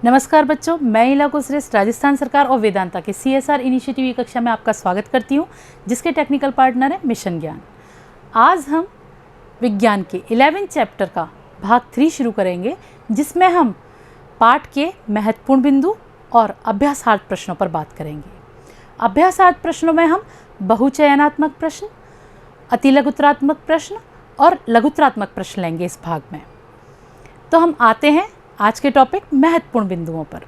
नमस्कार बच्चों, मैं इला कुसरेस राजस्थान सरकार और वेदांता के CSR इनिशिएटिव की कक्षा में आपका स्वागत करती हूँ, जिसके टेक्निकल पार्टनर है मिशन ज्ञान। आज हम विज्ञान के 11th चैप्टर का भाग 3 शुरू करेंगे, जिसमें हम पाठ के महत्वपूर्ण बिंदु और अभ्यासार्थ प्रश्नों पर बात करेंगे। अभ्यासार्थ प्रश्नों में हम बहुचयनात्मक प्रश्न, अतिलघुतरात्मक प्रश्न और लघुतरात्मक प्रश्न लेंगे इस भाग में। तो हम आते हैं आज के टॉपिक महत्वपूर्ण बिंदुओं पर।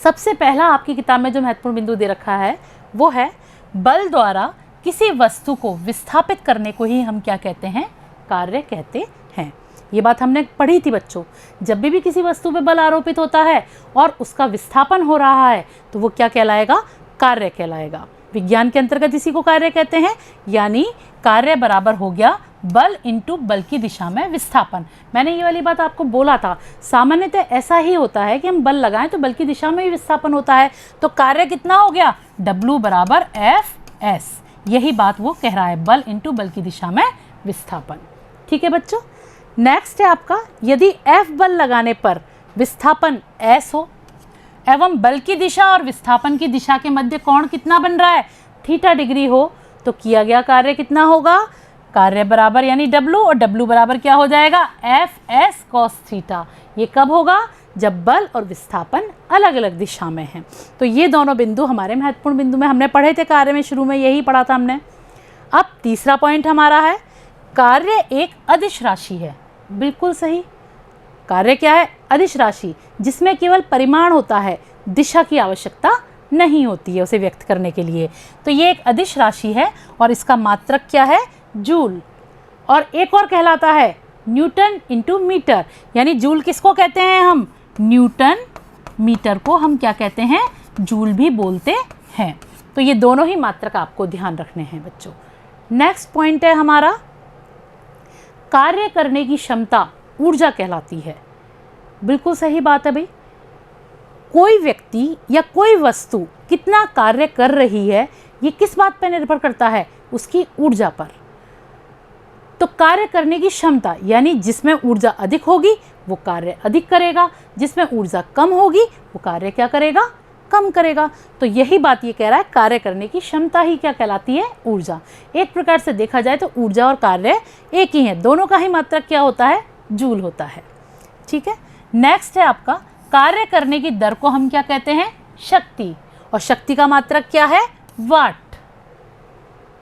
सबसे पहला आपकी किताब में जो महत्वपूर्ण बिंदु दे रखा है वो है बल द्वारा किसी वस्तु को विस्थापित करने को ही हम क्या कहते हैं? कार्य कहते हैं। ये बात हमने पढ़ी थी बच्चों। जब भी किसी वस्तु पे बल आरोपित होता है और उसका विस्थापन हो रहा है तो वो क्या कहलाएगा? कार्य कहलाएगा। विज्ञान के अंतर्गत इसी को कार्य कहते हैं, यानी कार्य बराबर हो गया बल इंटू बल की दिशा में विस्थापन। मैंने ये वाली बात आपको बोला था, सामान्यतः ऐसा ही होता है कि हम बल लगाएं तो बल की दिशा में ही विस्थापन होता है। तो कार्य कितना हो गया? W बराबर Fs। यही बात वो कह रहा है, बल इंटू बल की दिशा में विस्थापन। ठीक है बच्चों। नेक्स्ट है आपका, यदि F बल लगाने पर विस्थापन S हो एवं बल की दिशा और विस्थापन की दिशा के मध्य कोण कितना बन रहा है? थीटा डिग्री हो, तो किया गया कार्य कितना होगा? कार्य बराबर यानी W, और W बराबर क्या हो जाएगा? Fs cos theta. ये कब होगा? जब बल और विस्थापन अलग अलग दिशा में हैं। तो ये दोनों बिंदु हमारे महत्वपूर्ण बिंदु में हमने पढ़े थे कार्य में, शुरू में यही पढ़ा था हमने। अब तीसरा पॉइंट हमारा है, कार्य एक अदिश राशि है। बिल्कुल सही। कार्य क्या है? अदिश राशि, जिसमें केवल परिमाण होता है, दिशा की आवश्यकता नहीं होती है उसे व्यक्त करने के लिए। तो ये एक अदिश राशि है और इसका मात्रक क्या है? जूल। और एक और कहलाता है न्यूटन इंटू मीटर, यानी जूल किसको कहते हैं हम? न्यूटन। मीटर को हम क्या कहते हैं? जूल भी बोलते हैं। तो ये दोनों ही मात्रक आपको ध्यान रखने हैं बच्चों। नेक्स्ट पॉइंट है हमारा, कार्य करने की क्षमता ऊर्जा कहलाती है। बिल्कुल सही बात है भाई। कोई व्यक्ति या कोई वस्तु कितना कार्य कर रही है, ये किस बात पर निर्भर करता है? उसकी ऊर्जा पर। तो कार्य करने की क्षमता, यानी जिसमें ऊर्जा अधिक होगी वो कार्य अधिक करेगा, जिसमें ऊर्जा कम होगी वो कार्य क्या करेगा? कम करेगा। तो यही बात ये कह रहा है, कार्य करने की क्षमता ही क्या कहलाती है? ऊर्जा। एक प्रकार से देखा जाए तो ऊर्जा और कार्य एक ही है, दोनों का ही मात्रक क्या होता है? जूल होता है। ठीक है। नेक्स्ट है आपका, कार्य करने की दर को हम क्या कहते हैं? शक्ति। और शक्ति का मात्रक क्या है? वाट।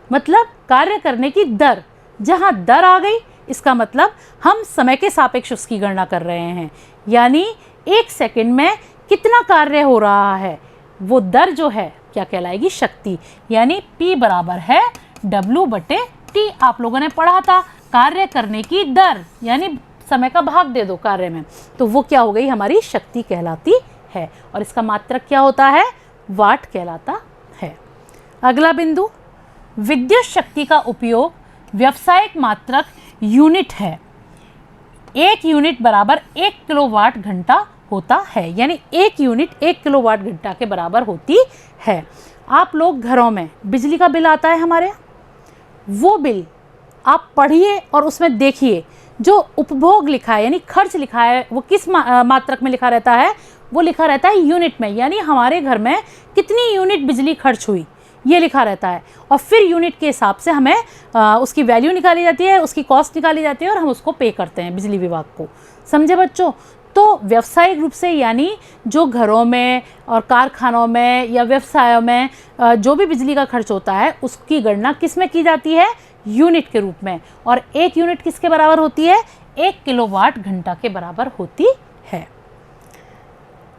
मतलब कार्य करने की दर। जहां दर आ गई, इसका मतलब हम समय के सापेक्ष उसकी गणना कर रहे हैं, यानी 1 सेकंड में कितना कार्य हो रहा है, वो दर जो है क्या कहलाएगी? शक्ति। यानी P बराबर है W/T। आप लोगों ने पढ़ा था, कार्य करने की दर यानी समय का भाग दे दो कार्य में, तो वो क्या हो गई? हमारी शक्ति कहलाती है। और इसका मात्रक क्या होता है? वाट कहलाता है। अगला बिंदु, विद्युत शक्ति का उपयोग व्यावसायिक मात्रक यूनिट है। 1 यूनिट बराबर 1 किलोवाट घंटा होता है, यानी 1 यूनिट 1 किलोवाट घंटा के बराबर होती है। आप लोग घरों में बिजली का बिल आता है हमारे यहाँ, वो बिल आप पढ़िए और उसमें देखिए जो उपभोग लिखा है यानी खर्च लिखा है, वो किस मात्रक में लिखा रहता है? वो लिखा रहता है यूनिट में, यानी हमारे घर में कितनी यूनिट बिजली खर्च हुई ये लिखा रहता है। और फिर यूनिट के हिसाब से हमें उसकी वैल्यू निकाली जाती है, उसकी कॉस्ट निकाली जाती है और हम उसको पे करते हैं बिजली विभाग को। समझे बच्चों? तो व्यावसायिक रूप से, यानी जो घरों में और कारखानों में या व्यवसायों में जो भी बिजली का खर्च होता है, उसकी गणना किस में की जाती है? यूनिट के रूप में। और 1 यूनिट किसके बराबर होती है? 1 किलोवाट घंटा के बराबर होती है।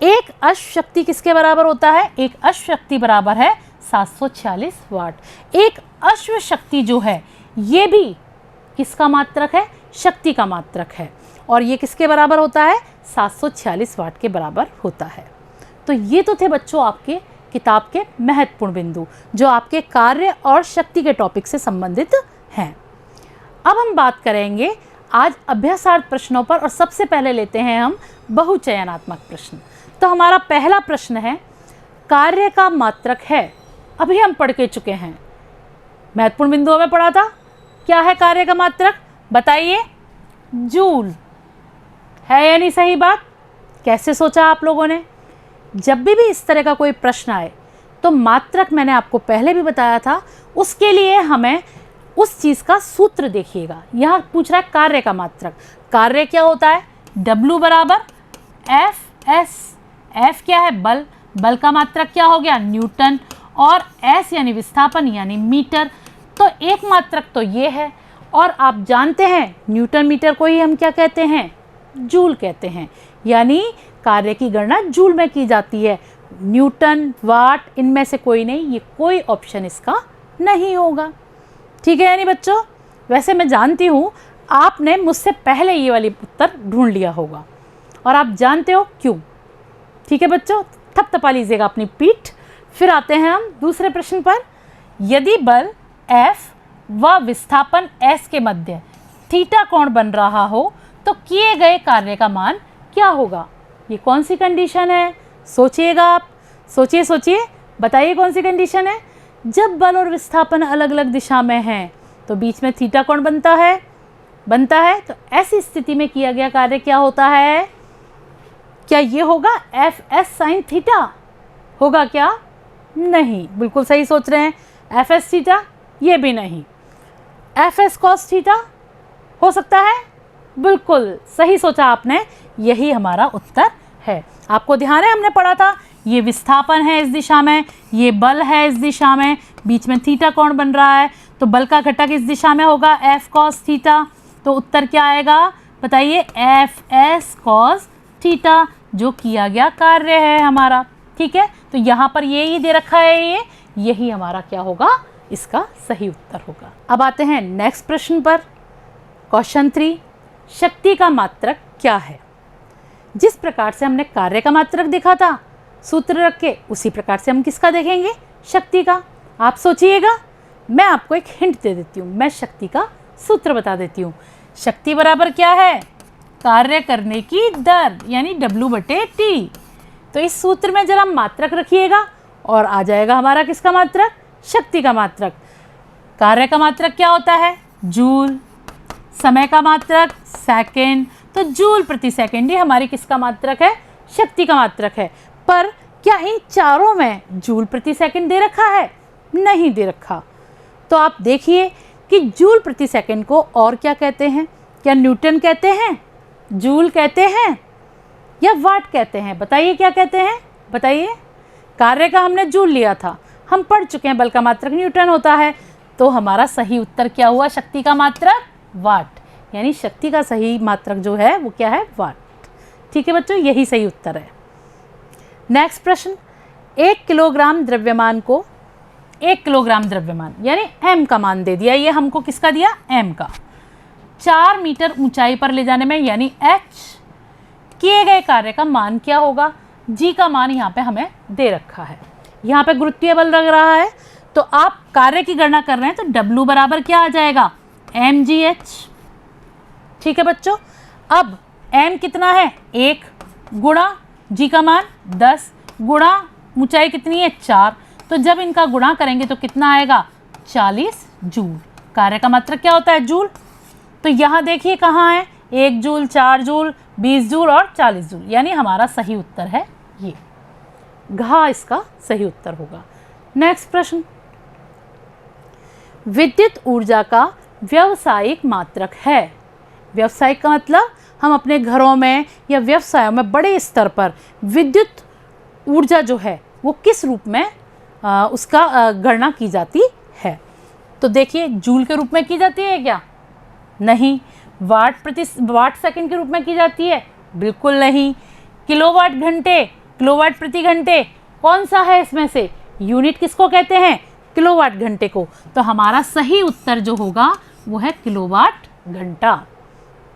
एक अश्व शक्ति किसके बराबर होता है? एक अश्व शक्ति बराबर है 746 वाट। एक अश्व शक्ति जो है ये भी किसका मात्रक है? शक्ति का मात्रक है। और ये किसके बराबर होता है? 746 वाट के बराबर होता है। तो ये तो थे बच्चों आपके किताब के महत्वपूर्ण बिंदु, जो आपके कार्य और शक्ति के टॉपिक से संबंधित हैं। अब हम बात करेंगे आज अभ्यासार्थ प्रश्नों पर, और सबसे पहले लेते हैं हम बहुचयनात्मक प्रश्न। तो हमारा पहला प्रश्न है, कार्य का मात्रक है। अभी हम पढ़ के चुके हैं, महत्वपूर्ण बिंदुओं में पढ़ा था। क्या है कार्य का मात्रक? बताइए। जूल है या नहीं? सही बात। कैसे सोचा आप लोगों ने? जब भी इस तरह का कोई प्रश्न आए तो मात्रक मैंने आपको पहले भी बताया था, उसके लिए हमें उस चीज़ का सूत्र देखिएगा। यहाँ पूछ रहा है कार्य का मात्रक। कार्य क्या होता है? W बराबर एफ एस। एफ क्या है? बल। बल का मात्रक क्या हो गया? न्यूटन। और एस यानी विस्थापन यानी मीटर। तो एक मात्रक तो ये है, और आप जानते हैं न्यूटन मीटर को ही हम क्या कहते हैं? जूल कहते हैं। यानी कार्य की गणना जूल में की जाती है। न्यूटन, वाट, इनमें से कोई नहीं, ये कोई ऑप्शन इसका नहीं होगा। ठीक है यानी बच्चों, वैसे मैं जानती हूँ आपने मुझसे पहले ये वाली उत्तर ढूंढ लिया होगा और आप जानते हो क्यों। ठीक है बच्चों, थपथपा लीजिएगा अपनी पीठ। फिर आते हैं हम दूसरे प्रश्न पर। यदि बल F व विस्थापन S के मध्य थीटा कोण बन रहा हो तो किए गए कार्य का मान क्या होगा? ये कौन सी कंडीशन है? सोचिएगा आप, सोचिए सोचिए, बताइए कौन सी कंडीशन है? जब बल और विस्थापन अलग अलग दिशा में हैं तो बीच में थीटा कोण बनता है। तो ऐसी स्थिति में किया गया कार्य क्या होता है? क्या ये होगा एफ एस साइन थीटा? होगा क्या? नहीं, बिल्कुल सही सोच रहे हैं। F S theta? ये भी नहीं। एफ एस कॉस थीटा हो सकता है? बिल्कुल सही सोचा आपने, यही हमारा उत्तर है। आपको ध्यान है हमने पढ़ा था, ये विस्थापन है इस दिशा में, ये बल है इस दिशा में, बीच में थीटा कोण बन रहा है, तो बल का घटक इस दिशा में होगा एफ कॉस थीटा। तो उत्तर क्या आएगा बताइए? एफ एस कॉस थीटा, जो किया गया कार्य है हमारा। ठीक है, तो यहाँ पर ये ही दे रखा है, यही हमारा क्या होगा? इसका सही उत्तर होगा। अब आते हैं नेक्स्ट प्रश्न पर। क्वेश्चन 3, शक्ति का मात्रक क्या है? जिस प्रकार से हमने कार्य का मात्रक देखा था सूत्र रख के, उसी प्रकार से हम किसका देखेंगे? शक्ति का। आप सोचिएगा, मैं आपको एक हिंट दे देती हूँ, मैं शक्ति का सूत्र बता देती हूँ। शक्ति बराबर क्या है? कार्य करने की दर यानी W/T। तो इस सूत्र में जरा मात्रक रखिएगा और आ जाएगा हमारा किसका मात्रक? शक्ति का मात्रक। कार्य का मात्रक क्या होता है? जूल। समय का मात्रक सेकंड। तो जूल प्रति सेकंड ही हमारी किसका मात्रक है? शक्ति का मात्रक है। पर क्या इन चारों में जूल प्रति सेकंड दे रखा है? नहीं दे रखा। तो आप देखिए कि जूल प्रति सेकंड को और क्या कहते हैं? क्या न्यूटन कहते हैं, जूल कहते हैं, या वाट कहते हैं? बताइए क्या कहते हैं, बताइए। कार्य का हमने जूल लिया था, हम पढ़ चुके हैं बल का मात्रक न्यूटन होता है, तो हमारा सही उत्तर क्या हुआ? शक्ति का मात्रक वाट, यानी शक्ति का सही मात्रक जो है वो क्या है? वाट। ठीक है बच्चों, यही सही उत्तर है। नेक्स्ट प्रश्न, 1 किलोग्राम द्रव्यमान को 1 किलोग्राम द्रव्यमान यानी m का मान दे दिया। ये हमको किसका दिया? m का। 4 मीटर ऊंचाई पर ले जाने में यानी h किए गए कार्य का मान क्या होगा? g का मान यहाँ पे हमें दे रखा है। यहाँ पे गुरुत्वीय बल लग रहा है, तो आप कार्य की गणना कर रहे हैं तो W बराबर क्या आ जाएगा? mgh। ठीक है बच्चों, अब m कितना है? 1 गुणा g का मान 10 गुणा ऊंचाई कितनी है? 4। तो जब इनका गुणा करेंगे तो कितना आएगा? 40 जूल। कार्य का मात्रक क्या होता है? जूल। तो यहाँ देखिए कहाँ है? 1 जूल, 4 जूल, 20 जूल और 40 जूल, यानी हमारा सही उत्तर है ये। घ इसका सही उत्तर होगा। नेक्स्ट प्रश्न, विद्युत ऊर्जा का व्यावसायिक मात्रक है। व्यावसायिक का मतलब हम अपने घरों में या व्यवसायों में बड़े स्तर पर विद्युत ऊर्जा जो है वो किस रूप में उसका गणना की जाती है। तो देखिए, जूल के रूप में की जाती है क्या? नहीं। वाट सेकंड के रूप में की जाती है? बिल्कुल नहीं। किलोवाट घंटे, किलोवाट प्रति घंटे, कौन सा है इसमें से? यूनिट किसको कहते हैं? किलोवाट घंटे को। तो हमारा सही उत्तर जो होगा वो है किलोवाट घंटा।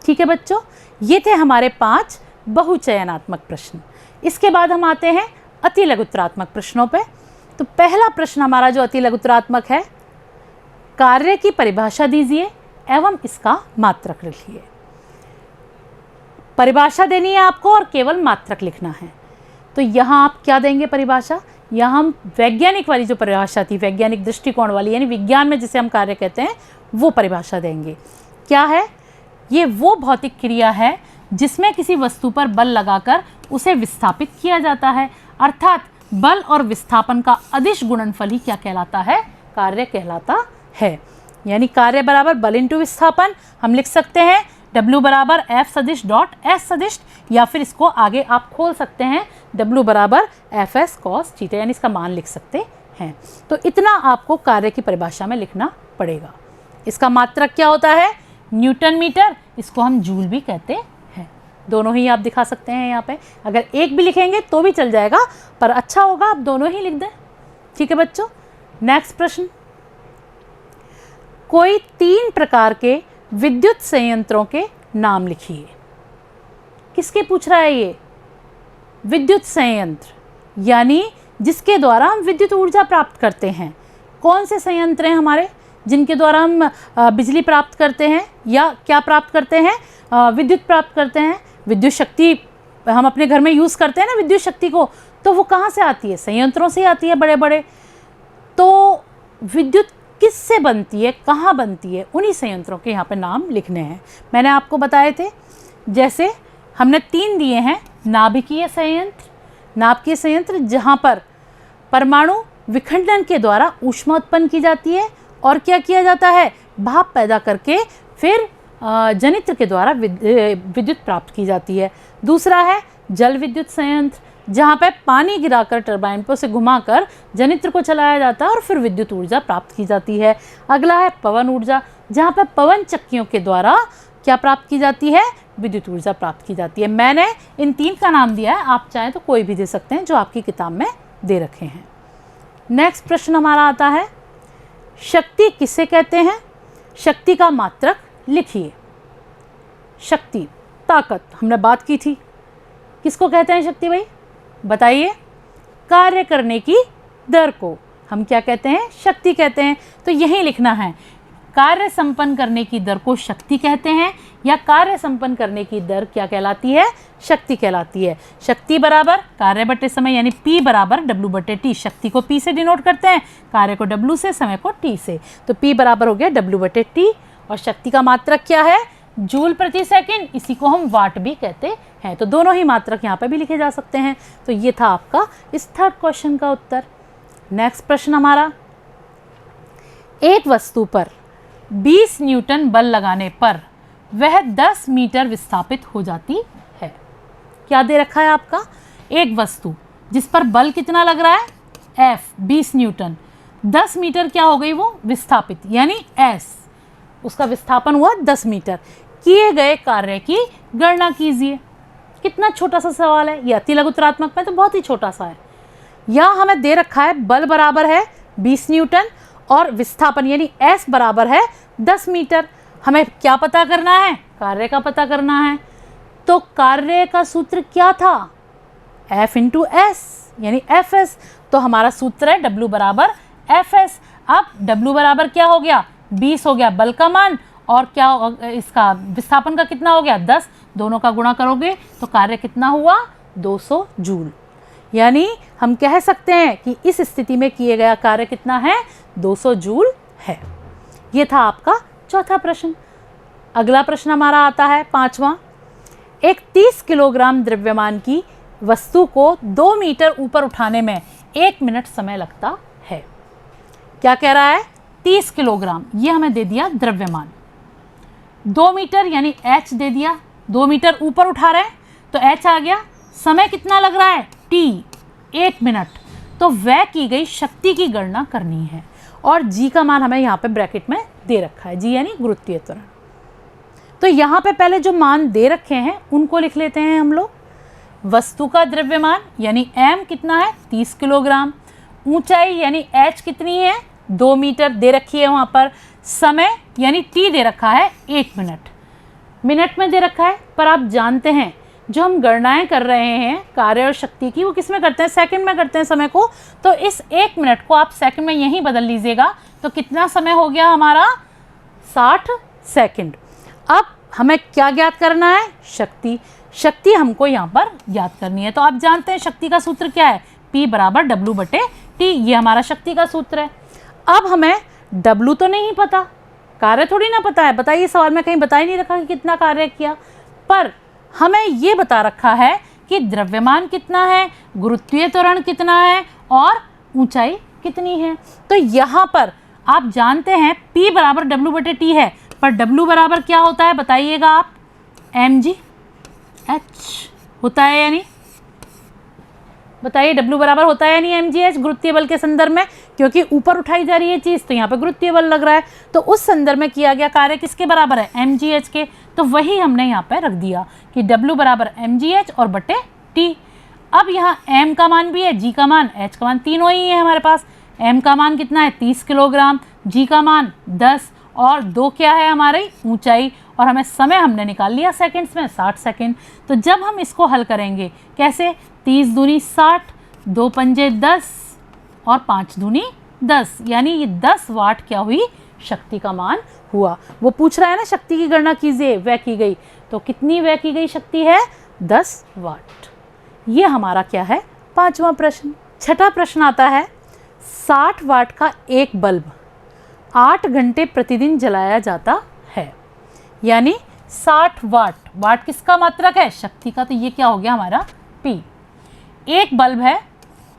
ठीक है बच्चों, ये थे हमारे 5 बहुचयनात्मक प्रश्न। इसके बाद हम आते हैं अति लघुत्तरात्मक प्रश्नों पे। तो पहला प्रश्न हमारा जो अति लघुत्तरात्मक है, कार्य की परिभाषा दीजिए एवं इसका मात्रक लिखिए। परिभाषा देनी है आपको और केवल मात्रक लिखना है। तो यहाँ आप क्या देंगे परिभाषा? यहाँ हम वैज्ञानिक वाली जो परिभाषा थी, वैज्ञानिक दृष्टिकोण वाली, यानी विज्ञान में जिसे हम कार्य कहते हैं, वो परिभाषा देंगे। क्या है ये? वो भौतिक क्रिया है जिसमें किसी वस्तु पर बल लगाकर उसे विस्थापित किया जाता है। अर्थात बल और विस्थापन का अदिश गुणनफल ही क्या कहलाता है? कार्य कहलाता है। यानी कार्य बराबर बल इंटू विस्थापन हम लिख सकते हैं W बराबर F सदिश डॉट S सदिश, या फिर इसको आगे आप खोल सकते हैं W बराबर FS cos थीटा, यानी इसका मान लिख सकते हैं। तो इतना आपको कार्य की परिभाषा में लिखना पड़ेगा। इसका मात्रक क्या होता है? न्यूटन मीटर, इसको हम जूल भी कहते हैं। दोनों ही आप दिखा सकते हैं यहाँ पे, अगर एक भी लिखेंगे तो भी चल जाएगा, पर अच्छा होगा आप दोनों ही लिख दें। ठीक है बच्चों, नेक्स्ट प्रश्न। कोई 3 प्रकार के विद्युत संयंत्रों के नाम लिखिए। किसके पूछ रहा है ये? विद्युत संयंत्र, यानी जिसके द्वारा हम विद्युत ऊर्जा प्राप्त करते हैं। कौन से संयंत्र हैं हमारे जिनके द्वारा हम बिजली प्राप्त करते हैं, या क्या प्राप्त करते हैं? विद्युत प्राप्त करते हैं। विद्युत शक्ति हम अपने घर में यूज़ करते हैं ना विद्युत शक्ति को, तो वो कहाँ से आती है? संयंत्रों से आती है बड़े बड़े। तो विद्युत किससे बनती है, कहाँ बनती है, उन्हीं संयंत्रों के यहाँ पे नाम लिखने हैं। मैंने आपको बताए थे, जैसे हमने 3 दिए हैं। नाभिकीय संयंत्र, नाभिकीय संयंत्र जहाँ पर परमाणु विखंडन के द्वारा ऊष्मा उत्पन्न की जाती है और क्या किया जाता है? भाप पैदा करके फिर जनित्र के द्वारा विद्युत प्राप्त की जाती है। दूसरा है जल विद्युत संयंत्र, जहाँ पे पानी गिराकर टरबाइन पर उसे घुमाकर जनित्र को चलाया जाता है और फिर विद्युत ऊर्जा प्राप्त की जाती है। अगला है पवन ऊर्जा, जहाँ पे पवन चक्कियों के द्वारा क्या प्राप्त की जाती है? विद्युत ऊर्जा प्राप्त की जाती है। मैंने इन 3 का नाम दिया है, आप चाहें तो कोई भी दे सकते हैं जो आपकी किताब में दे रखे हैं। नेक्स्ट प्रश्न हमारा आता है, शक्ति किसे कहते हैं? शक्ति का मात्रक लिखिए। शक्ति, ताकत, हमने बात की थी। किसको कहते हैं शक्ति भाई? बताइए। कार्य करने की दर को हम क्या कहते हैं? शक्ति कहते हैं। तो यही लिखना है, कार्य संपन्न करने की दर को शक्ति कहते हैं, या कार्य संपन्न करने की दर क्या कहलाती है? शक्ति कहलाती है। शक्ति बराबर कार्य बटे समय, यानी P बराबर W बटे T। शक्ति को P से डिनोट करते हैं, कार्य को W से, समय को T से। तो P बराबर हो गया W बटे T। और शक्ति का मात्रक क्या है? जूल प्रति सेकंड, इसी को हम वाट भी कहते हैं। तो दोनों ही मात्रक यहाँ पे भी लिखे जा सकते हैं। तो ये था आपका इस 3rd क्वेश्चन का उत्तर। नेक्स्ट प्रश्न हमारा, एक वस्तु पर 20 न्यूटन बल लगाने पर वह 10 मीटर विस्थापित हो जाती है। क्या दे रखा है आपका? एक वस्तु जिस पर बल कितना लग रहा है? F 20 न्यूटन, 10 मीटर क्या हो गई वो? विस्थापित, यानी S, उसका विस्थापन हुआ 10 मीटर। किए गए कार्य की गणना कीजिए। कितना छोटा सा सवाल है, ये अति लघुतरात्मक में तो बहुत ही छोटा सा है। यहाँ हमें दे रखा है बल बराबर है 20 न्यूटन और विस्थापन यानी S बराबर है 10 मीटर। हमें क्या पता करना है? कार्य का पता करना है। तो कार्य का सूत्र क्या था? F इंटू S यानी Fs। तो हमारा सूत्र है W बराबर Fs। अब W बराबर क्या हो गया? 20 हो गया बल का मान, और क्या इसका विस्थापन का कितना हो गया? 10। दोनों का गुणा करोगे तो कार्य कितना हुआ? 200 जूल। यानी हम कह सकते हैं कि इस स्थिति में किए गया कार्य कितना है? 200 जूल है। ये था आपका चौथा प्रश्न। अगला प्रश्न हमारा आता है 5वां। एक 30 किलोग्राम द्रव्यमान की वस्तु को 2 मीटर ऊपर उठाने में 1 मिनट समय लगता है। क्या कह रहा है? 30 किलोग्राम, ये हमें दे दिया द्रव्यमान। 2 मीटर यानी h दे दिया, 2 मीटर ऊपर उठा रहे हैं तो h आ गया। समय कितना लग रहा है? t, 1 minute. तो वह की गई शक्ति की गणना करनी है, और g का मान हमें यहाँ पे ब्रैकेट में दे रखा है। g यानी गुरुत्वीय त्वरण। तो यहाँ पे पहले जो मान दे रखे हैं उनको लिख लेते हैं हम लोग। वस्तु का द्रव्यमान यानी m कितना है? 30 किलोग्राम। ऊंचाई यानी h कितनी है? 2 मीटर दे रखी है वहाँ पर। समय यानी t दे रखा है 1 मिनट, मिनट में दे रखा है। पर आप जानते हैं जो हम गणनाएं कर रहे हैं कार्य और शक्ति की, वो किस में करते हैं? सेकंड में करते हैं समय को। तो इस 1 मिनट को आप सेकंड में यहीं बदल लीजिएगा तो कितना समय हो गया हमारा? 60 सेकंड। अब हमें क्या ज्ञात करना है? शक्ति। शक्ति हमको यहाँ पर ज्ञात करनी है। तो आप जानते हैं शक्ति का सूत्र क्या है? P बराबर W बटे T। ये हमारा शक्ति का सूत्र है। अब हमें W तो नहीं पता, कार्य थोड़ी ना पता है। बताइए, सवाल में कहीं बता ही नहीं रखा कि कितना कार्य किया, पर हमें ये बता रखा है कि द्रव्यमान कितना है, गुरुत्वीय त्वरण कितना है और ऊंचाई कितनी है। तो यहाँ पर आप जानते हैं P बराबर W/T है, पर W बराबर क्या होता है बताइएगा आप, mgh होता है या नहीं, बताइए W बराबर होता है या नहीं mgh गुरुत्वीय बल के संदर्भ में, क्योंकि ऊपर उठाई जा रही है चीज़ तो यहाँ पे गुरुत्वीय बल लग रहा है, तो उस संदर्भ में किया गया कार्य किसके बराबर है, mgh के। तो वही हमने यहाँ पे रख दिया कि W बराबर mgh और बटे t। अब यहाँ m का मान भी है, g का मान, h का मान, तीनों ही है हमारे पास। m का मान कितना है 30 किलोग्राम, g का मान 10 और 2 क्या है हमारी ऊंचाई, और हमें समय हमने निकाल लिया सेकंड्स में 60 सेकंड। तो जब हम इसको हल करेंगे कैसे, 30 दूनी 60, 2 पंजे 10 और 5 दूनी 10, यानी ये 10 वाट क्या हुई, शक्ति का मान हुआ। वो पूछ रहा है ना शक्ति की गणना कीजिए, व्यय की गई, तो कितनी व्यय की गई शक्ति है 10 वाट। ये हमारा क्या है 5वां प्रश्न। छठा प्रश्न आता है 60 वाट का एक बल्ब 8 घंटे प्रतिदिन जलाया जाता है, यानी 60 वाट, वाट किसका मात्रक है, शक्ति का, तो ये क्या हो गया हमारा P। एक बल्ब है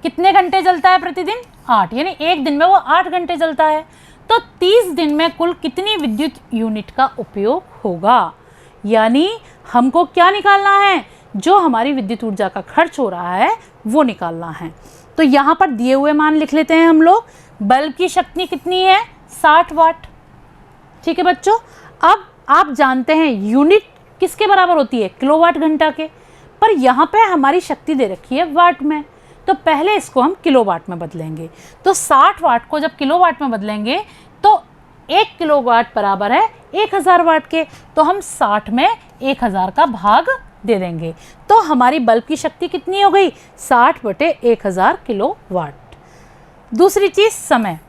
कितने घंटे जलता है प्रतिदिन 8, यानी एक दिन में वो 8 घंटे जलता है, तो 30 दिन में कुल कितनी विद्युत यूनिट का उपयोग होगा, यानी हमको क्या निकालना है, जो हमारी विद्युत ऊर्जा का खर्च हो रहा है वो निकालना है। तो यहाँ पर दिए हुए मान लिख लेते हैं हम लोग। बल्ब की शक्ति कितनी है 60 वाट, ठीक है बच्चों। अब आप जानते हैं यूनिट किसके बराबर होती है, किलोवाट घंटा के, पर यहाँ पे हमारी शक्ति दे रखी है वाट में, तो पहले इसको हम किलोवाट में बदलेंगे। तो 60 वाट को जब किलोवाट में बदलेंगे तो 1 किलोवाट बराबर है 1000 वाट के, तो हम 60 में 1000 का भाग दे देंगे, तो हमारी बल्ब की शक्ति कितनी हो गई 60/1000 किलोवाट। दूसरी चीज़ समय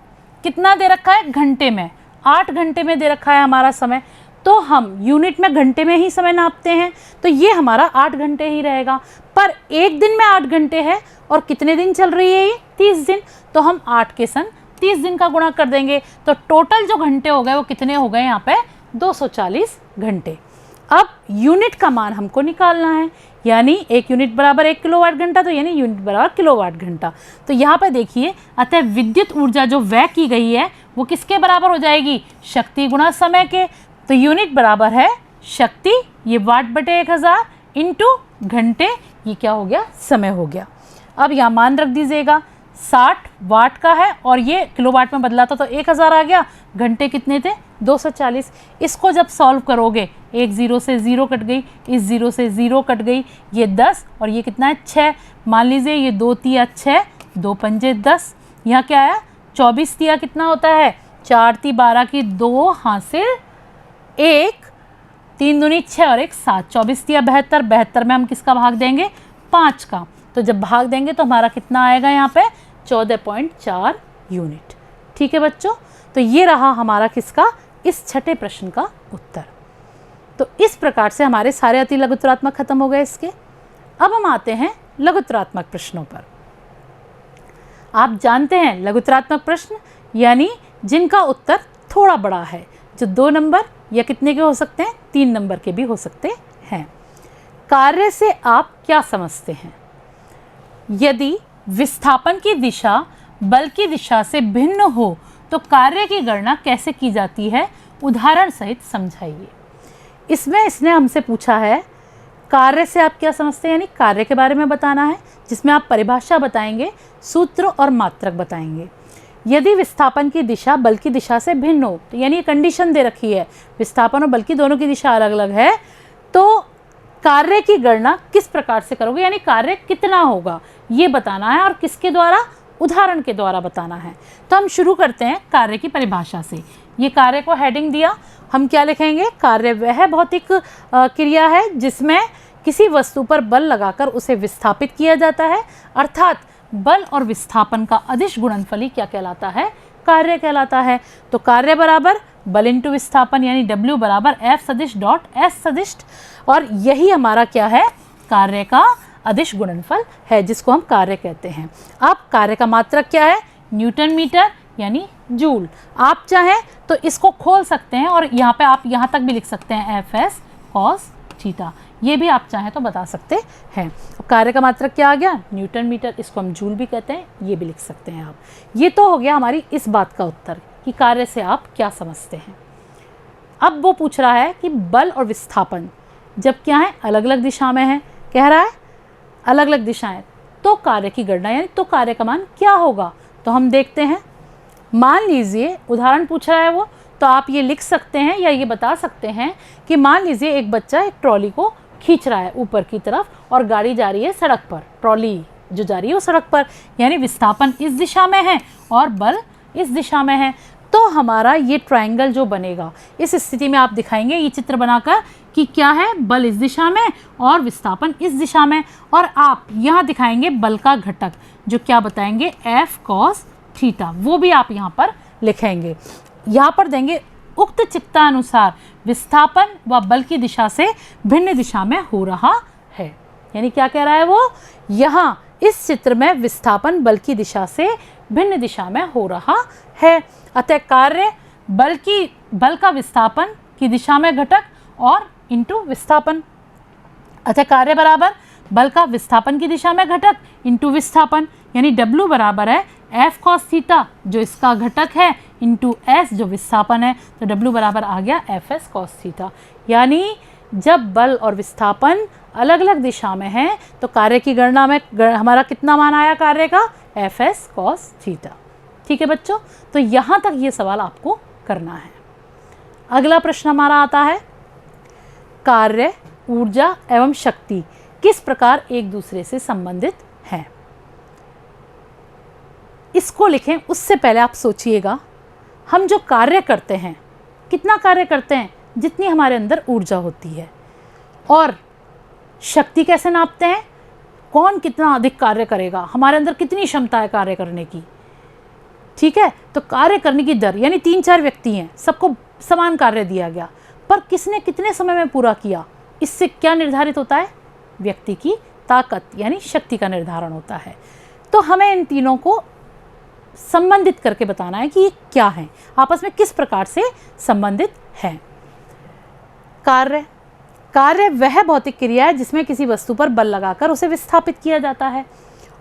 कितना दे रखा है घंटे में, 8 घंटे में दे रखा है हमारा समय, तो हम यूनिट में घंटे में ही समय नापते हैं, तो ये हमारा 8 घंटे ही रहेगा। पर एक दिन में 8 घंटे है और कितने दिन चल रही है ये 30 दिन, तो हम 8 के संग 30 दिन का गुणा कर देंगे, तो टोटल जो घंटे हो गए वो कितने हो गए यहाँ पे 240 घंटे। अब यूनिट का मान हमको निकालना है, यानी 1 यूनिट बराबर 1 किलोवाट घंटा, तो यानी यूनिट बराबर किलोवाट घंटा। तो यहाँ पर देखिए, अतः विद्युत ऊर्जा जो व्यय की गई है वो किसके बराबर हो जाएगी, शक्ति गुणा समय के। तो यूनिट बराबर है शक्ति, ये वाट/1000 इंटू घंटे, ये क्या हो गया समय हो गया। अब यहाँ मान रख दीजिएगा, 60 वाट का है और ये किलोवाट में बदला था तो 1000 आ गया, घंटे कितने थे 240। इसको जब सॉल्व करोगे, एक 0 से 0 कट गई, इस 0 से 0 कट गई, ये 10 और ये कितना है 6, मान लीजिए ये 2 तिया 6, 2 पंजे 10, यहाँ क्या आया 24 तिया कितना होता है 4 ती 12 की 2 हासिल 1, 3 दूनी 6 और 1 7, 24 तिया 72, 72 में हम किसका भाग देंगे 5 का, तो जब भाग देंगे तो हमारा कितना आएगा यहाँ पे 14.4 यूनिट। ठीक है बच्चों, तो ये रहा हमारा किसका इस छठे प्रश्न का उत्तर। तो इस प्रकार से हमारे सारे अति लघुत्तरात्मक खत्म हो गए इसके। अब हम आते हैं लघुत्तरात्मक प्रश्नों पर। आप जानते हैं लघुत्तरात्मक प्रश्न यानी जिनका उत्तर थोड़ा बड़ा है, जो 2 नंबर या कितने के हो सकते हैं 3 नंबर के भी हो सकते हैं। कार्य से आप क्या समझते हैं? यदि विस्थापन की दिशा बल की दिशा से भिन्न हो तो कार्य की गणना कैसे की जाती है, उदाहरण सहित समझाइए। इसमें इसने हमसे पूछा है कार्य से आप क्या समझते हैं, यानी कार्य के बारे में बताना है, जिसमें आप परिभाषा बताएंगे, सूत्र और मात्रक बताएंगे। यदि विस्थापन की दिशा बल की दिशा से भिन्न हो, तो यानी कंडीशन दे रखी है विस्थापन और बल की दोनों की दिशा अलग अलग है, तो कार्य की गणना किस प्रकार से करोगे, यानी कार्य कितना होगा ये बताना है और किसके द्वारा, उदाहरण के द्वारा बताना है। तो हम शुरू करते हैं कार्य की परिभाषा से। ये कार्य को हेडिंग दिया, हम क्या लिखेंगे, कार्य वह भौतिक क्रिया है जिसमें किसी वस्तु पर बल लगाकर उसे विस्थापित किया जाता है, अर्थात बल और विस्थापन का अदिश गुणनफल क्या कहलाता है, कार्य कहलाता है। तो कार्य बराबर बल इंटू विस्थापन यानी W बराबर F सदिश डॉट S सदिश, और यही हमारा क्या है, कार्य का अदिश गुणनफल है जिसको हम कार्य कहते हैं। अब कार्य का मात्रक क्या है, न्यूटन मीटर यानी जूल। आप चाहें तो इसको खोल सकते हैं और यहाँ पे आप यहाँ तक भी लिख सकते हैं FS cos थीटा। ये भी आप चाहें तो बता सकते हैं। कार्य का मात्रक क्या आ गया? न्यूटन मीटर, इसको हम जूल भी कहते हैं, ये भी लिख सकते हैं आप। ये तो हो गया हमारी इस बात का उत्तर कि कार्य से आप क्या समझते हैं। अब वो पूछ रहा है कि बल और विस्थापन जब क्या है, अलग अलग दिशा में है, कह रहा है अलग अलग दिशाएं, तो कार्य की गणना यानी तो कार्य का मान क्या होगा। तो हम देखते हैं, मान लीजिए उदाहरण पूछ रहा है वो, तो आप ये लिख सकते हैं या ये बता सकते हैं कि मान लीजिए एक बच्चा एक ट्रॉली को खींच रहा है ऊपर की तरफ और गाड़ी जा रही है सड़क पर, ट्रॉली जो जा रही है वो सड़क पर, यानी विस्थापन इस दिशा में है और बल इस दिशा में है। तो हमारा ये ट्रायंगल जो बनेगा, इस स्थिति में आप दिखाएंगे ये चित्र बनाकर कि क्या है, बल इस दिशा में और विस्थापन इस दिशा में, और आप यहाँ दिखाएंगे बल का घटक जो क्या बताएंगे, F cos थीटा, वो भी आप यहाँ पर लिखेंगे। यहाँ पर देंगे उक्त चित्रानुसार विस्थापन व बल की दिशा से भिन्न दिशा में हो रहा है। यानी क्या कह रहा है वो, यहाँ इस चित्र में विस्थापन बल की दिशा से भिन्न दिशा में हो रहा है। अतः कार्य बल का विस्थापन की दिशा में घटक और इंटू विस्थापन। अतः कार्य बराबर बल का विस्थापन की दिशा में घटक इंटू विस्थापन, यानी W बराबर है F cos थीटा जो इसका घटक है इंटू S जो विस्थापन है, तो W बराबर आ गया Fs cos थीटा। यानी जब बल और विस्थापन अलग अलग दिशा में है तो कार्य की गणना में हमारा कितना मान आया कार्य का, Fs cos थीटा। ठीक है बच्चों, तो यहाँ तक ये सवाल आपको करना है। अगला प्रश्न हमारा आता है, कार्य, ऊर्जा एवं शक्ति किस प्रकार एक दूसरे से संबंधित हैं। इसको लिखें उससे पहले आप सोचिएगा, हम जो कार्य करते हैं, कितना कार्य करते हैं, जितनी हमारे अंदर ऊर्जा होती है, और शक्ति कैसे नापते हैं, कौन कितना अधिक कार्य करेगा, हमारे अंदर कितनी क्षमता है कार्य करने की। ठीक है, तो कार्य करने की दर, यानी 3-4 व्यक्ति हैं, सबको समान कार्य दिया गया, पर किसने कितने समय में पूरा किया, इससे क्या निर्धारित होता है, व्यक्ति की ताकत यानी शक्ति का निर्धारण होता है। तो हमें इन तीनों को संबंधित करके बताना है कि ये क्या है, आपस में किस प्रकार से संबंधित है। कार्य वह भौतिक क्रिया है जिसमें किसी वस्तु पर बल लगाकर उसे विस्थापित किया जाता है।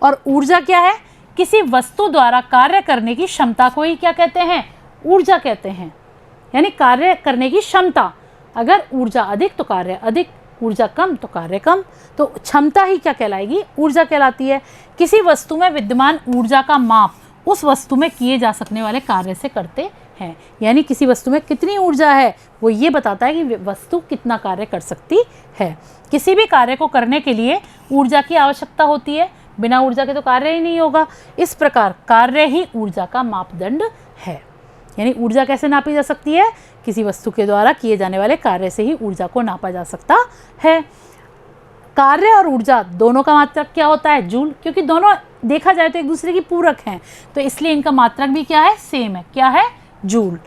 और ऊर्जा क्या है, किसी वस्तु द्वारा कार्य करने की क्षमता को ही क्या कहते हैं, ऊर्जा कहते हैं। यानी कार्य करने की क्षमता, अगर ऊर्जा अधिक तो कार्य अधिक, ऊर्जा कम तो कार्य कम, तो क्षमता ही क्या कहलाएगी, ऊर्जा कहलाती है। किसी वस्तु में विद्यमान ऊर्जा का माप उस वस्तु में किए जा सकने वाले कार्य से करते हैं। यानी किसी वस्तु में कितनी ऊर्जा है वो ये बताता है कि वस्तु कितना कार्य कर सकती है। किसी भी कार्य को करने के लिए ऊर्जा की आवश्यकता होती है, बिना ऊर्जा के तो कार्य ही नहीं होगा। इस प्रकार कार्य ही ऊर्जा का मापदंड है। यानी ऊर्जा कैसे नापी जा सकती है, किसी वस्तु के द्वारा किए जाने वाले कार्य से ही ऊर्जा को नापा जा सकता है। कार्य और ऊर्जा दोनों का मात्रक क्या होता है, जूल, क्योंकि दोनों देखा जाए तो एक दूसरे की पूरक हैं, तो इसलिए इनका मात्रक भी क्या है, सेम है। क्या है, जूल।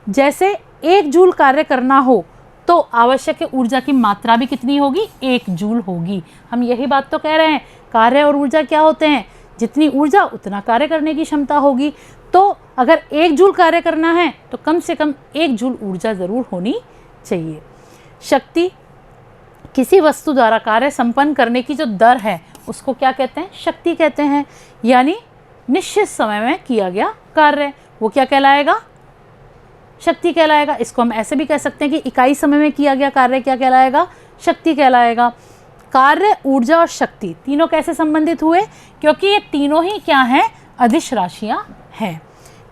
जैसे 1 जूल कार्य करना हो तो आवश्यक ऊर्जा की मात्रा भी कितनी होगी, 1 जूल होगी। हम यही बात तो कह रहे हैं, कार्य और ऊर्जा क्या होते हैं, जितनी ऊर्जा उतना कार्य करने की क्षमता होगी। तो अगर 1 जूल कार्य करना है तो कम से कम 1 जूल ऊर्जा ज़रूर होनी चाहिए। शक्ति, किसी वस्तु द्वारा कार्य संपन्न करने की जो दर है उसको क्या कहते हैं, शक्ति कहते हैं। यानी निश्चित समय में किया गया कार्य, वो क्या कहलाएगा, शक्ति कहलाएगा। इसको हम ऐसे भी कह सकते हैं कि इकाई समय में किया गया कार्य क्या कहलाएगा, शक्ति कहलाएगा। कार्य, ऊर्जा और शक्ति तीनों कैसे संबंधित हुए, क्योंकि ये तीनों ही क्या हैं, अदिश राशियां हैं।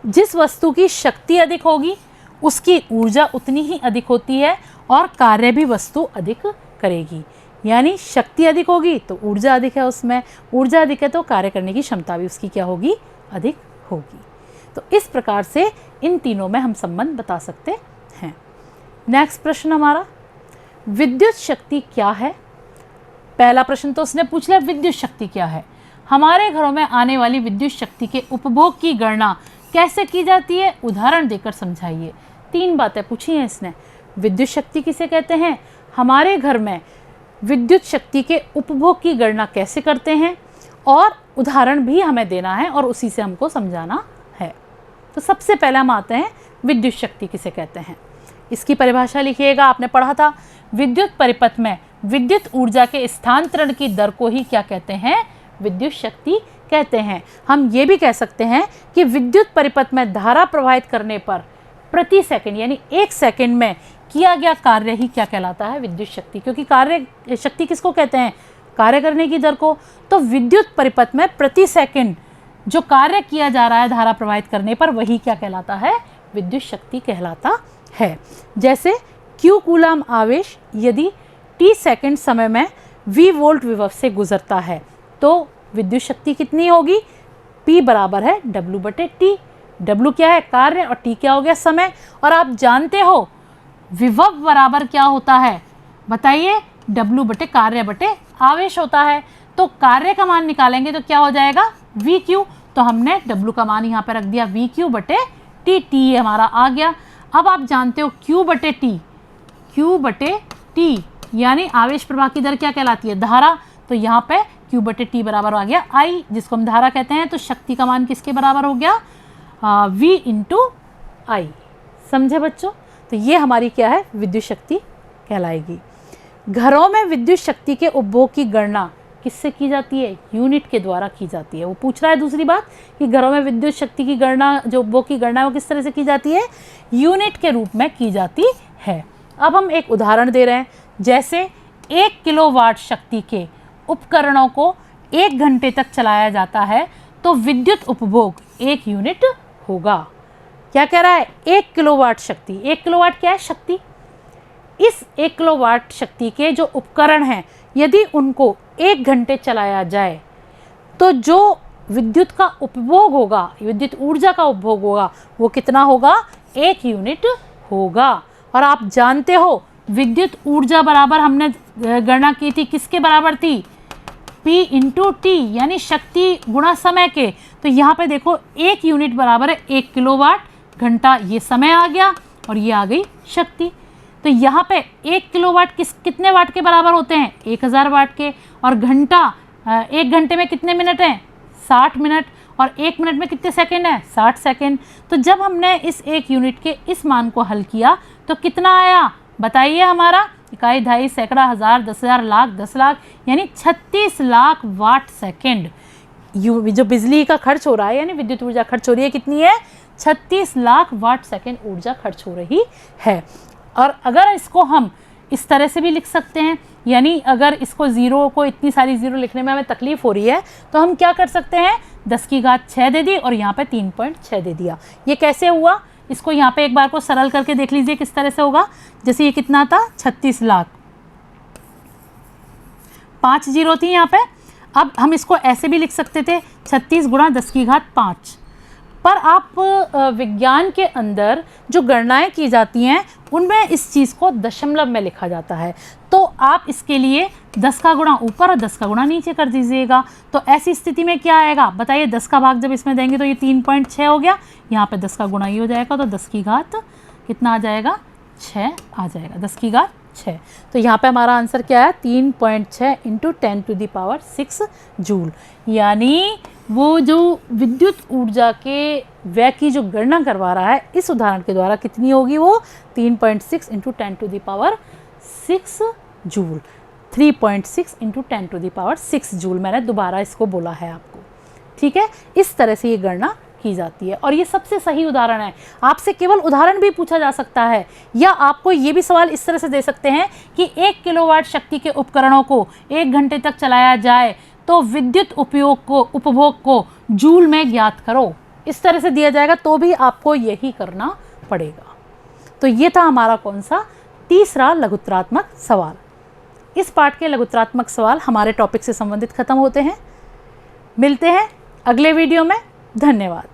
जिस वस्तु की शक्ति अधिक होगी उसकी ऊर्जा उतनी ही अधिक होती है और कार्य भी वस्तु अधिक करेगी। यानी शक्ति अधिक होगी तो ऊर्जा अधिक है, उसमें ऊर्जा अधिक है तो कार्य करने की क्षमता भी उसकी क्या होगी, अधिक होगी। तो इस प्रकार से इन तीनों में हम संबंध बता सकते हैं। नेक्स्ट प्रश्न हमारा, विद्युत शक्ति क्या है। पहला प्रश्न तो उसने पूछ लिया, विद्युत शक्ति क्या है। हमारे घरों में आने वाली विद्युत शक्ति के उपभोग की गणना कैसे की जाती है, उदाहरण देकर समझाइए। 3 बातें पूछी हैं इसने। विद्युत शक्ति किसे कहते हैं, हमारे घर में विद्युत शक्ति के उपभोग की गणना कैसे करते हैं, और उदाहरण भी हमें देना है और उसी से हमको समझाना है। तो सबसे पहले हम आते हैं विद्युत शक्ति किसे कहते हैं। इसकी परिभाषा लिखिएगा, आपने पढ़ा था, विद्युत परिपथ में विद्युत ऊर्जा के स्थानांतरण की दर को ही क्या कहते हैं? विद्युत शक्ति कहते हैं। हम ये भी कह सकते हैं कि विद्युत परिपथ में धारा प्रवाहित करने पर प्रति सेकंड यानी 1 सेकंड में किया गया कार्य ही क्या कहलाता है? विद्युत शक्ति। क्योंकि कार्य शक्ति किसको कहते हैं? कार्य करने की दर को। तो विद्युत परिपथ में प्रति सेकंड जो कार्य किया जा रहा है धारा प्रवाहित करने पर, वही क्या कहलाता है? विद्युत शक्ति कहलाता है। जैसे Q कूलाम आवेश यदि t सेकंड समय में V वोल्ट विभव से गुजरता है तो विद्युत शक्ति कितनी होगी? P बराबर है W/T। W क्या है? कार्य, और T क्या हो गया? समय। और आप जानते हो विभव बराबर क्या होता है? बताइए। W कार्य बटे आवेश होता है। तो कार्य का मान निकालेंगे तो क्या हो जाएगा? VQ। तो हमने W का मान यहाँ पे रख दिया VQ/T। T हमारा आ गया। अब आप जानते हो Q/T यानी आवेश प्रवाह की दर क्या कहलाती है? धारा। तो यहाँ पे Q/T बराबर आ गया I, जिसको हम धारा कहते हैं। तो शक्ति का मान किसके बराबर हो गया? V × I। समझे बच्चों? तो ये हमारी क्या है? विद्युत शक्ति कहलाएगी। घरों में विद्युत शक्ति के उपभोग की गणना किससे की जाती है? यूनिट के द्वारा की जाती है। वो पूछ रहा है दूसरी बात कि घरों में विद्युत शक्ति की गणना, जो उपभोग की गणना है, वो किस तरह से की जाती है? यूनिट के रूप में की जाती है। अब हम एक उदाहरण दे रहे हैं। जैसे 1 किलोवाट शक्ति के उपकरणों को 1 घंटे तक चलाया जाता है तो विद्युत उपभोग 1 यूनिट होगा। क्या कह रहा है? 1 किलोवाट शक्ति। 1 किलोवाट क्या है? शक्ति। इस 1 किलोवाट शक्ति के जो उपकरण हैं, यदि उनको 1 घंटे चलाया जाए तो जो विद्युत का उपभोग होगा, विद्युत ऊर्जा का उपभोग होगा, वो कितना होगा? 1 यूनिट होगा। और आप जानते हो विद्युत ऊर्जा बराबर हमने गणना की थी, किसके बराबर थी? P × T यानी शक्ति गुणा समय के। तो यहाँ पे देखो 1 यूनिट बराबर है 1 किलोवाट घंटा। ये समय आ गया और ये आ गई शक्ति। तो यहाँ पे 1 किलोवाट कितने वाट के बराबर होते हैं? 1000 वाट के। और घंटा 1 घंटे में कितने मिनट हैं? 60 मिनट। और 1 मिनट में कितने सेकंड है? 60 सेकंड। तो जब हमने इस 1 यूनिट के इस मान को हल किया तो कितना आया? बताइए। हमारा इकाई, दहाई, सैकड़ा, हज़ार, 10,000, लाख, 10 लाख यानी 36 लाख वाट सेकंड। जो बिजली का खर्च हो रहा है यानी विद्युत ऊर्जा खर्च हो रही है, कितनी है? 36 लाख वाट सेकंड ऊर्जा खर्च हो रही है। और अगर इसको हम इस तरह से भी लिख सकते हैं, यानी अगर इसको ज़ीरो को इतनी सारी ज़ीरो लिखने में हमें तकलीफ़ हो रही है तो हम क्या कर सकते हैं? 10⁻6 दे दी और यहाँ पे 3.6 दे दिया। ये कैसे हुआ? इसको यहाँ पे एक बार को सरल करके देख लीजिए किस तरह से होगा। जैसे ये कितना था? 36 लाख, 5 जीरो थी यहाँ पे। अब हम इसको ऐसे भी लिख सकते थे 36 × 10⁵5। पर आप विज्ञान के अंदर जो गणनाएं की जाती हैं उनमें इस चीज़ को दशमलव में लिखा जाता है। तो आप इसके लिए 10 का गुणा ऊपर और 10 का गुणा नीचे कर दीजिएगा। तो ऐसी स्थिति में क्या आएगा? बताइए। 10 का भाग जब इसमें देंगे तो ये 3.6 हो गया। यहाँ पे 10 का गुणा ये हो जाएगा तो 10⁻, कितना आ जाएगा? 6 आ जाएगा। 10⁻6। तो यहाँ पे हमारा आंसर क्या है? 3.6 × 10⁻6 जूल। यानी वो जो विद्युत ऊर्जा के व्यय की जो गणना करवा रहा है इस उदाहरण के द्वारा कितनी होगी? वो 3.6 × 10⁻6 जूल। 3.6 × 10⁻6 जूल। मैंने दोबारा इसको बोला है आपको। ठीक है? इस तरह से ये गणना की जाती है और ये सबसे सही उदाहरण है। आपसे केवल उदाहरण भी पूछा जा सकता है या आपको ये भी सवाल इस तरह से दे सकते हैं कि 1 किलोवाट शक्ति के उपकरणों को 1 घंटे तक चलाया जाए तो विद्युत उपभोग को जूल में ज्ञात करो। इस तरह से दिया जाएगा तो भी आपको यही करना पड़ेगा। तो ये था हमारा कौन सा? तीसरा लघुत्तरात्मक सवाल। इस पाठ के लघुत्तरात्मक सवाल हमारे टॉपिक से संबंधित खत्म होते हैं। मिलते हैं अगले वीडियो में। धन्यवाद।